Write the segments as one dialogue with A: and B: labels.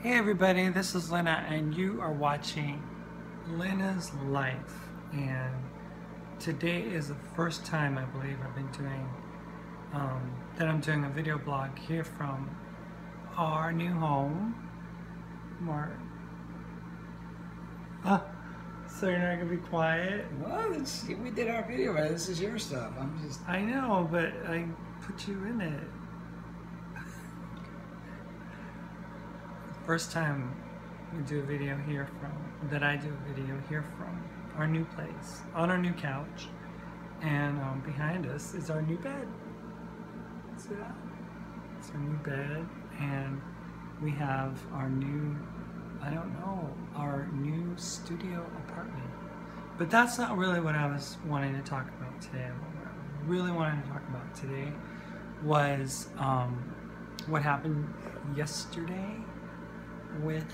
A: Hey everybody, this is Lena and you are watching Lena's Life, and today is the first time I believe I've been doing that I'm doing a video blog here from our new home. Mark. So you're not gonna be quiet?
B: Well, we did our video, right? This is your stuff.
A: I know, but I put you in it. First time we do a video here that I do a video here from our new place, on our new couch, and behind us is our new bed. See that? It's our new bed, and we have our new, our new studio apartment. But that's not really what I was wanting to talk about today. What I really wanted to talk about today was what happened yesterday with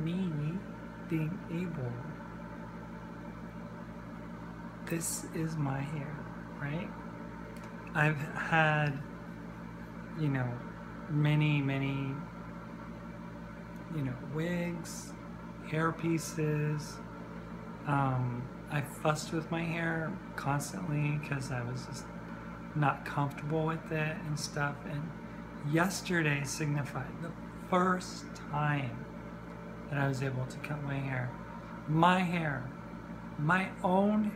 A: me being able. This is my hair, right? I've had, many, wigs, hair pieces. I fussed with my hair constantly because I was just not comfortable with it and stuff. And yesterday signified the first time that I was able to cut my hair. My own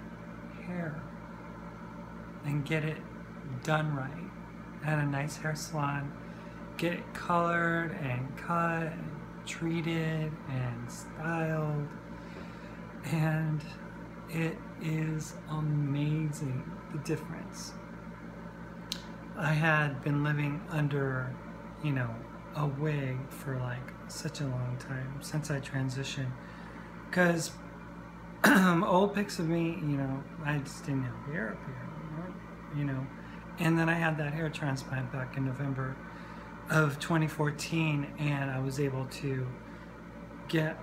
A: hair, and get it done right at a nice hair salon, get it colored and cut and treated and styled, and it is amazing the difference. I had been living under, a wig for like such a long time since I transitioned, because old pics of me, I just didn't have hair up here, and then I had that hair transplant back in November of 2014, and I was able to get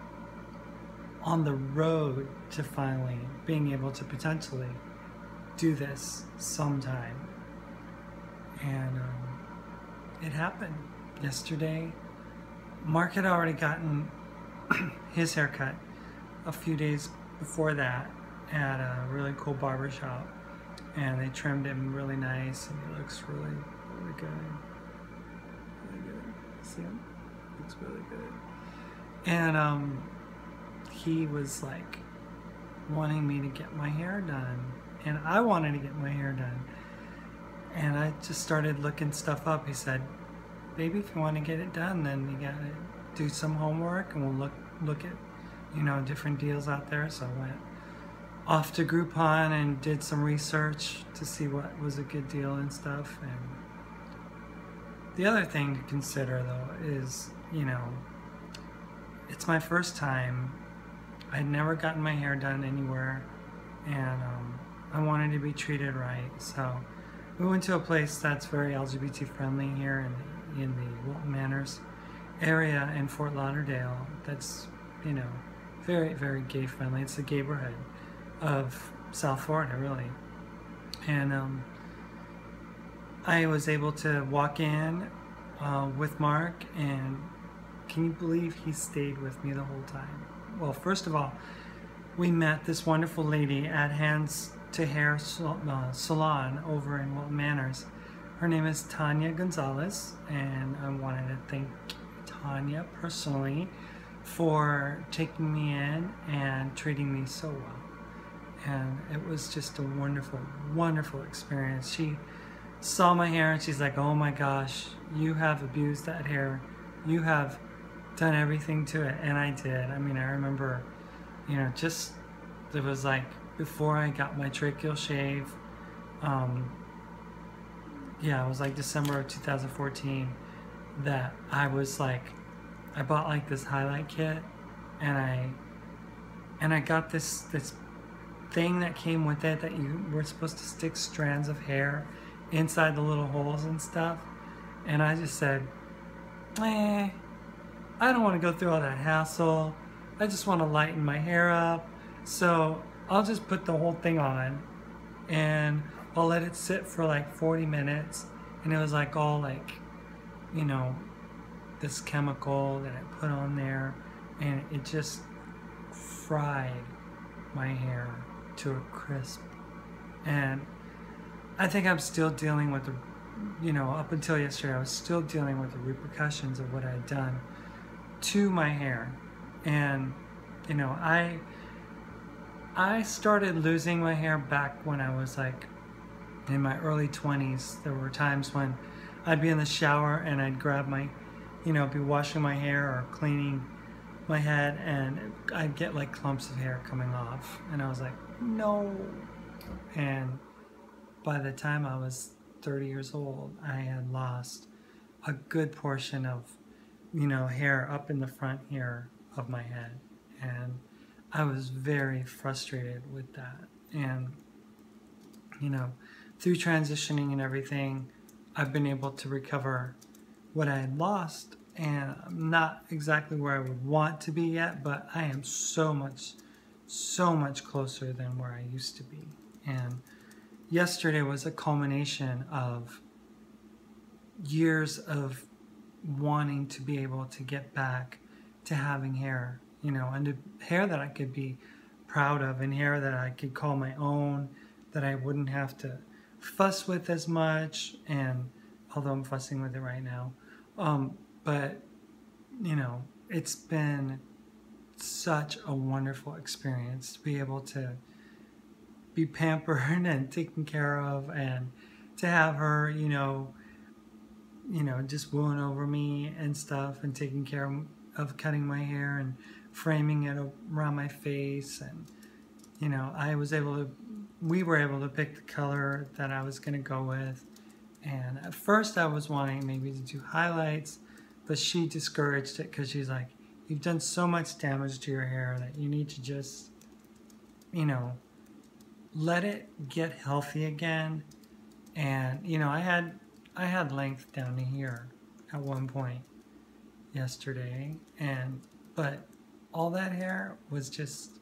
A: on the road to finally being able to potentially do this sometime, and it happened yesterday. Mark had already gotten his haircut a few days before that at a really cool barber shop, and they trimmed him really nice, and he looks really, really good. Really good. See him? Looks really good. And he was like wanting me to get my hair done, and I wanted to get my hair done, and I just started looking stuff up. He said, "Baby, if you want to get it done, then you gotta do some homework, and we'll look at different deals out there." So I went off to Groupon and did some research to see what was a good deal and stuff. And the other thing to consider though is, it's my first time. I'd never gotten my hair done anywhere, and I wanted to be treated right. So we went to a place that's very LGBT friendly here in the Wilton Manors area in Fort Lauderdale. That's, very, very gay friendly. It's the neighborhood of South Florida, really. And I was able to walk in with Mark, and can you believe he stayed with me the whole time? Well, first of all, we met this wonderful lady at Hands to Hair Salon over in Wilton Manors. Her name is Tanya Gonzalez, and I wanted to thank Tanya personally for taking me in and treating me so well. And it was just a wonderful, wonderful experience. She saw my hair and she's like, "Oh my gosh, you have abused that hair. You have done everything to it." And I did. I mean, I remember, it was like before I got my tracheal shave, it was like December of 2014 that I was like, I bought like this highlight kit, and I got this thing that came with it that you were supposed to stick strands of hair inside the little holes and stuff. And I just said, I don't want to go through all that hassle. I just want to lighten my hair up. So I'll just put the whole thing on, and I'll let it sit for like 40 minutes. And it was like all like, this chemical that I put on there, and it just fried my hair to a crisp. And I think I'm still dealing with the, up until yesterday, I was still dealing with the repercussions of what I had done to my hair. And, I started losing my hair back when I was like in my early 20s. There were times when I'd be in the shower and I'd grab my, be washing my hair or cleaning my head, and I'd get like clumps of hair coming off. And I was like, no. And by the time I was 30 years old, I had lost a good portion of, hair up in the front here of my head. And I was very frustrated with that. And, through transitioning and everything, I've been able to recover what I had lost. And I'm not exactly where I would want to be yet, but I am so much closer than where I used to be. And yesterday was a culmination of years of wanting to be able to get back to having hair, and hair that I could be proud of, and hair that I could call my own, that I wouldn't have to fuss with as much. And although I'm fussing with it right now, but it's been such a wonderful experience to be able to be pampered and taken care of, and to have her, just wooing over me and stuff, and taking care of cutting my hair and framing it around my face. And, we were able to pick the color that I was going to go with. And at first I was wanting maybe to do highlights, but she discouraged it because she's like, you've done so much damage to your hair that you need to just, let it get healthy again. And, I had length down to here at one point yesterday, but all that hair was just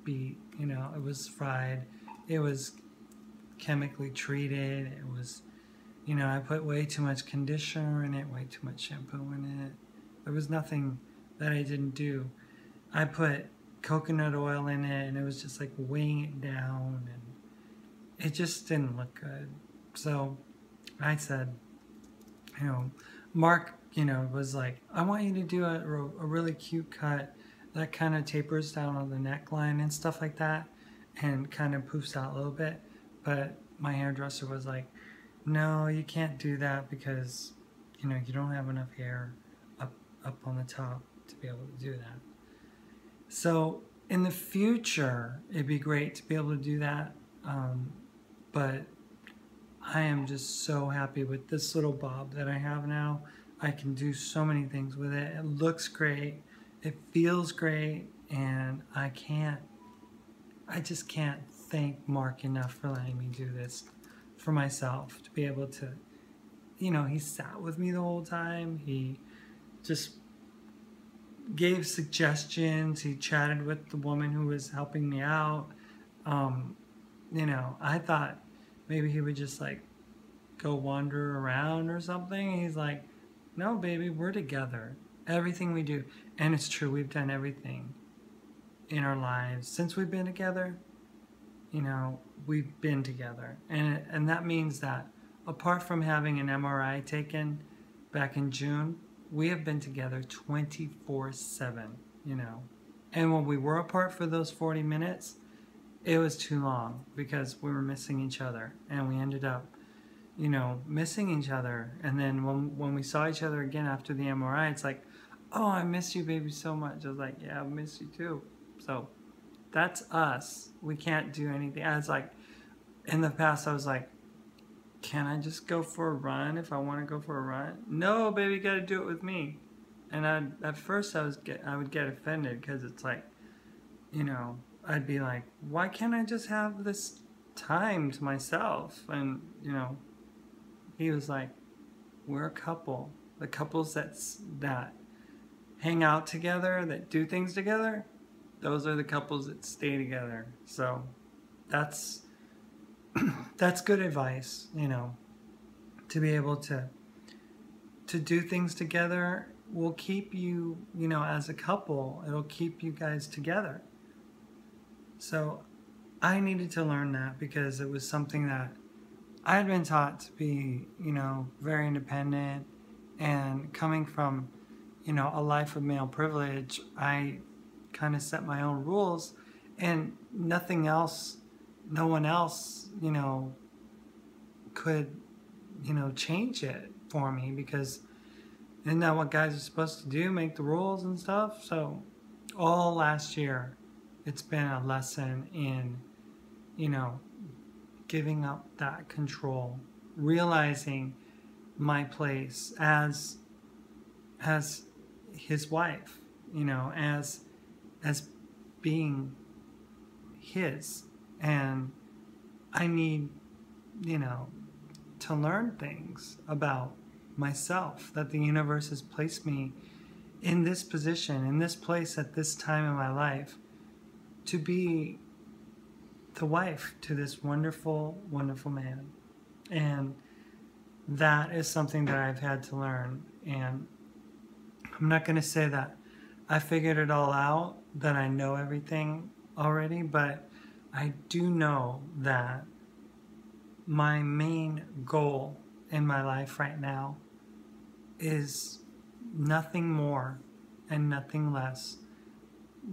A: beat, it was fried, it was chemically treated, it was, I put way too much conditioner in it, way too much shampoo in it. There was nothing that I didn't do. I put coconut oil in it, and it was just like weighing it down, and it just didn't look good. So I said, Mark, was like, I want you to do a really cute cut that kind of tapers down on the neckline and stuff like that, and kind of poofs out a little bit. But my hairdresser was like, no, you can't do that because, you don't have enough hair up on the top to be able to do that. So in the future, it'd be great to be able to do that. But I am just so happy with this little bob that I have now. I can do so many things with it. It looks great. It feels great. And I just can't thank Mark enough for letting me do this for myself, to be able to, he sat with me the whole time. He just gave suggestions. He chatted with the woman who was helping me out. I thought maybe he would just like go wander around or something. He's like, no, baby, we're together. Everything we do. And it's true, we've done everything in our lives since we've been together. We've been together. And that means that apart from having an MRI taken back in June, we have been together 24/7, And when we were apart for those 40 minutes, it was too long because we were missing each other. And we ended up, missing each other. And then when we saw each other again after the MRI, it's like, oh, I miss you, baby, so much. I was like, yeah, I miss you too. So that's us. We can't do anything. I was like, in the past, I was like, can I just go for a run if I want to go for a run? No, baby, you got to do it with me. And at first I would get offended because it's like, I'd be like, why can't I just have this time to myself? And, he was like, we're a couple. The couples that hang out together, that do things together, those are the couples that stay together. So that's good advice, to be able to to do things together will keep you, you know, as a couple. It'll keep you guys together. So I needed to learn that because it was something that I had been taught to be, you know, very independent, and coming from, you know, a life of male privilege, I kind of set my own rules, and nothing else, no one else, you know, could, you know, change it for me, because isn't that what guys are supposed to do, make the rules and stuff? So all last year, it's been a lesson in, you know, giving up that control, realizing my place as his wife, you know, as being his. And I need, you know, to learn things about myself, that the universe has placed me in this position, in this place at this time in my life, to be the wife to this wonderful, wonderful man. And that is something that I've had to learn. And I'm not going to say that I figured it all out, that I know everything already, but I do know that my main goal in my life right now is nothing more and nothing less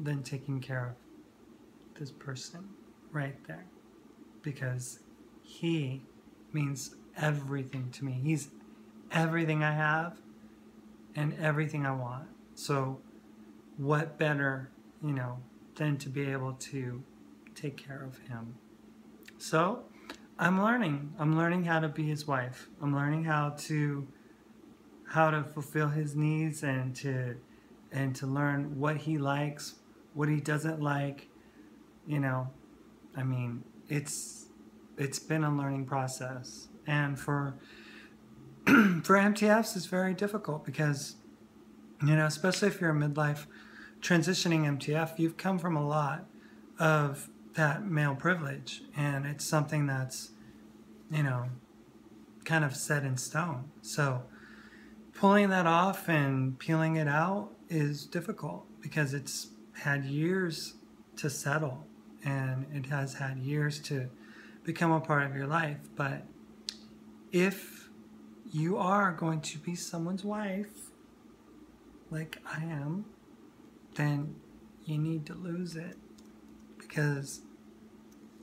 A: than taking care of this person right there, because he means everything to me. He's everything I have and everything I want. So what better, you know, than to be able to take care of him. So I'm learning how to be his wife. I'm learning how to fulfill his needs, and to learn what he likes, what he doesn't like. You know, I mean, it's been a learning process. And for MTFs, it's very difficult because, you know, especially if you're a midlife transitioning MTF, you've come from a lot of that male privilege, and it's something that's, you know, kind of set in stone. So pulling that off and peeling it out is difficult because it's had years to settle, and it has had years to become a part of your life. But if you are going to be someone's wife, like I am, then you need to lose it, because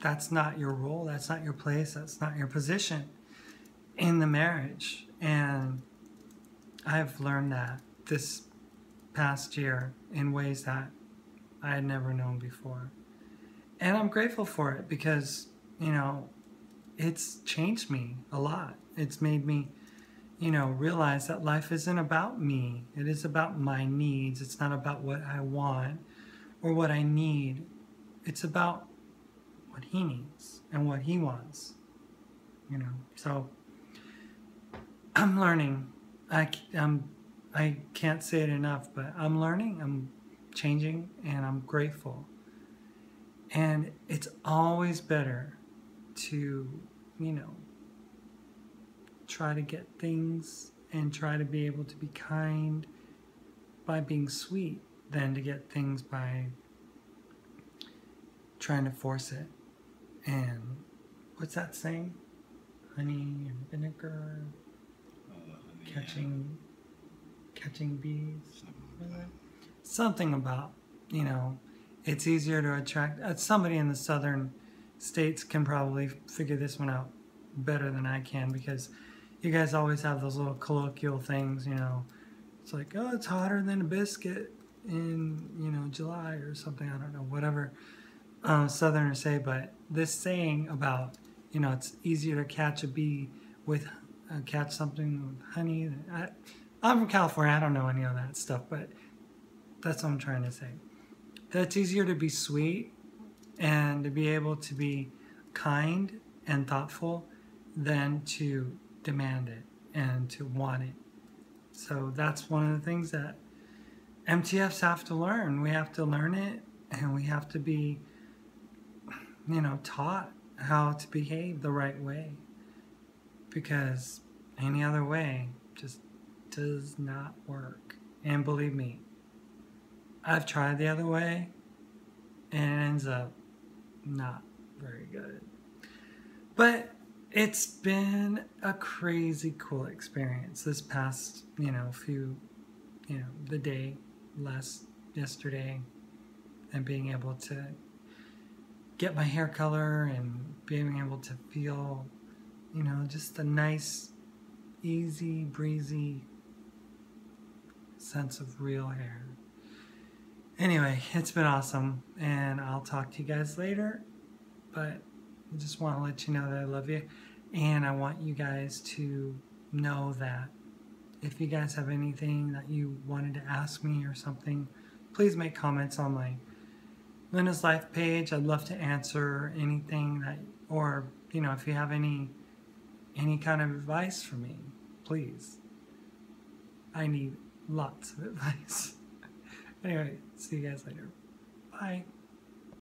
A: that's not your role, that's not your place, that's not your position in the marriage. And I've learned that this past year in ways that I had never known before. And I'm grateful for it because, you know, it's changed me a lot. It's made me, you know, realize that life isn't about me. It is about my needs. It's not about what I want or what I need. It's about what he needs and what he wants, you know. So I'm learning. I can't say it enough, but I'm learning, I'm changing, and I'm grateful. And it's always better to, you know, try to get things and try to be able to be kind by being sweet than to get things by trying to force it. And what's that saying? Honey and vinegar, catching bees. Something about, you know, it's easier to attract. Somebody in the southern states can probably figure this one out better than I can, because you guys always have those little colloquial things, you know. It's like, oh, it's hotter than a biscuit in, you know, July or something. I don't know, whatever Southerners say. But this saying about, you know, it's easier to catch a bee with catch something with honey. I'm from California. I don't know any of that stuff, but that's what I'm trying to say. That it's easier to be sweet and to be able to be kind and thoughtful than to demand it and to want it. So that's one of the things that MTFs have to learn. We have to learn it, and we have to be, you know, taught how to behave the right way, because any other way just does not work. And believe me, I've tried the other way and it ends up not very good. But it's been a crazy cool experience this past, the day yesterday, and being able to get my hair color and being able to feel, just a nice, easy, breezy sense of real hair. Anyway, it's been awesome, and I'll talk to you guys later, but I just want to let you know that I love you, and I want you guys to know that if you guys have anything that you wanted to ask me or something, please make comments on my Linda's Life page. I'd love to answer anything that, or, if you have any kind of advice for me, please. I need lots of advice. Anyway, see you guys later. Bye.